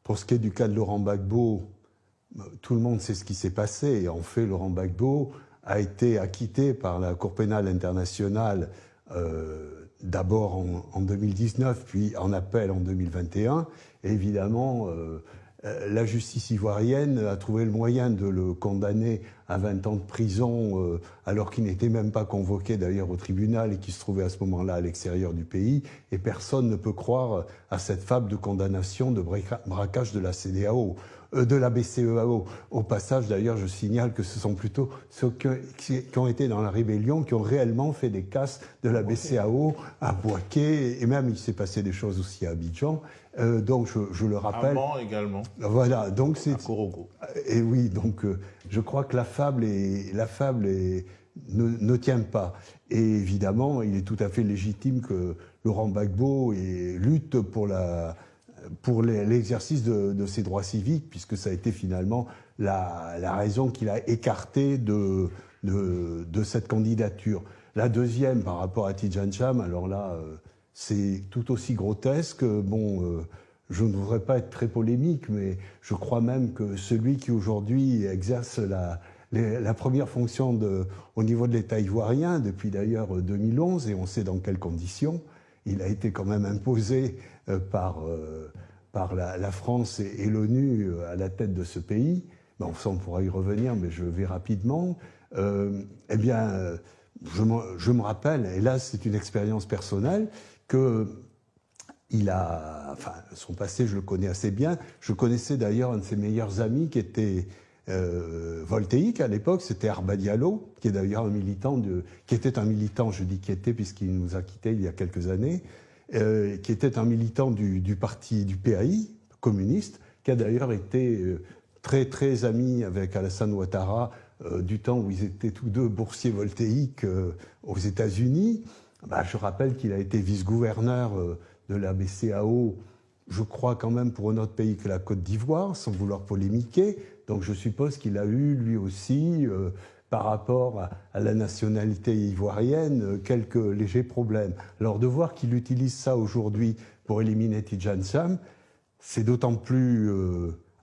pour ce qui est du cas de Laurent Gbagbo, tout le monde sait ce qui s'est passé. En fait, Laurent Gbagbo a été acquitté par la Cour pénale internationale d'abord en 2019, puis en appel en 2021. Et évidemment, la justice ivoirienne a trouvé le moyen de le condamner à 20 ans de prison, alors qu'il n'était même pas convoqué d'ailleurs au tribunal et qu'il se trouvait à ce moment-là à l'extérieur du pays. Et personne ne peut croire à cette fable de condamnation de braquage de la CEDEAO. De la BCEAO. Au passage, d'ailleurs, je signale que ce sont plutôt ceux qui ont été dans la rébellion, qui ont réellement fait des casses de la BCEAO à Bouaké, et même il s'est passé des choses aussi à Abidjan. Donc, je le rappelle. À Mans également. Voilà, donc c'est. À Korogo. Et oui, donc je crois que la fable ne tient pas. Et évidemment, il est tout à fait légitime que Laurent Gbagbo lutte pour l'exercice de ses droits civiques, puisque ça a été finalement la raison qu'il a écarté de cette candidature. La deuxième, par rapport à Tidjane Cham, alors là, c'est tout aussi grotesque. Bon, je ne voudrais pas être très polémique, mais je crois même que celui qui aujourd'hui exerce la première fonction au niveau de l'État ivoirien, depuis d'ailleurs 2011, et on sait dans quelles conditions, il a été quand même imposé par la France et l'ONU à la tête de ce pays. Ben, on pourra y revenir, mais je vais rapidement. Eh bien, je me rappelle, et là c'est une expérience personnelle, que son passé je le connais assez bien. Je connaissais d'ailleurs un de ses meilleurs amis qui était voltaïque à l'époque, c'était Arba Diallo, qui est d'ailleurs qui était un militant, je dis qui était puisqu'il nous a quittés il y a quelques années, qui était un militant du parti du PAI, communiste, qui a d'ailleurs été très très ami avec Alassane Ouattara du temps où ils étaient tous deux boursiers voltaïques aux États-Unis. Bah, je rappelle qu'il a été vice-gouverneur de la BCEAO, je crois quand même pour un autre pays que la Côte d'Ivoire, sans vouloir polémiquer. Donc je suppose qu'il a eu lui aussi, par rapport à la nationalité ivoirienne, quelques légers problèmes. Alors de voir qu'il utilise ça aujourd'hui pour éliminer Tidjane Cham, c'est d'autant plus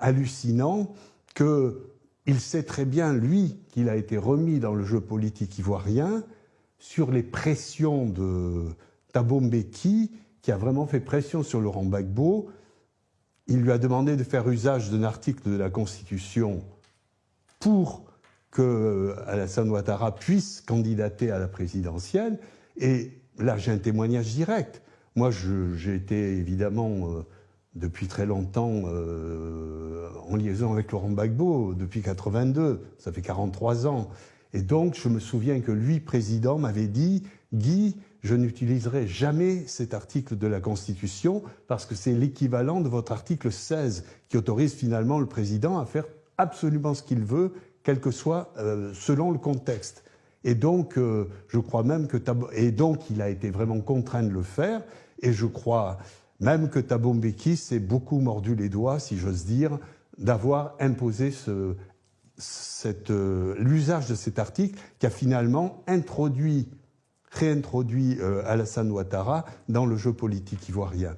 hallucinant qu'il sait très bien, lui, qu'il a été remis dans le jeu politique ivoirien sur les pressions de Thabo Mbeki, qui a vraiment fait pression sur Laurent Gbagbo. Il lui a demandé de faire usage d'un article de la Constitution pour que Alassane Ouattara puisse candidater à la présidentielle. Et là, j'ai un témoignage direct. Moi, j'ai été évidemment, depuis très longtemps, en liaison avec Laurent Gbagbo, depuis 82, ça fait 43 ans. Et donc, je me souviens que lui, président, m'avait dit « Guy, je n'utiliserai jamais cet article de la Constitution parce que c'est l'équivalent de votre article 16 qui autorise finalement le président à faire absolument ce qu'il veut, quel que soit, selon le contexte. » Et donc, je crois même que il a été vraiment contraint de le faire. Et je crois même que Thabo Mbeki s'est beaucoup mordu les doigts, si j'ose dire, d'avoir imposé l'usage de cet article qui a finalement réintroduit Alassane Ouattara dans le jeu politique ivoirien.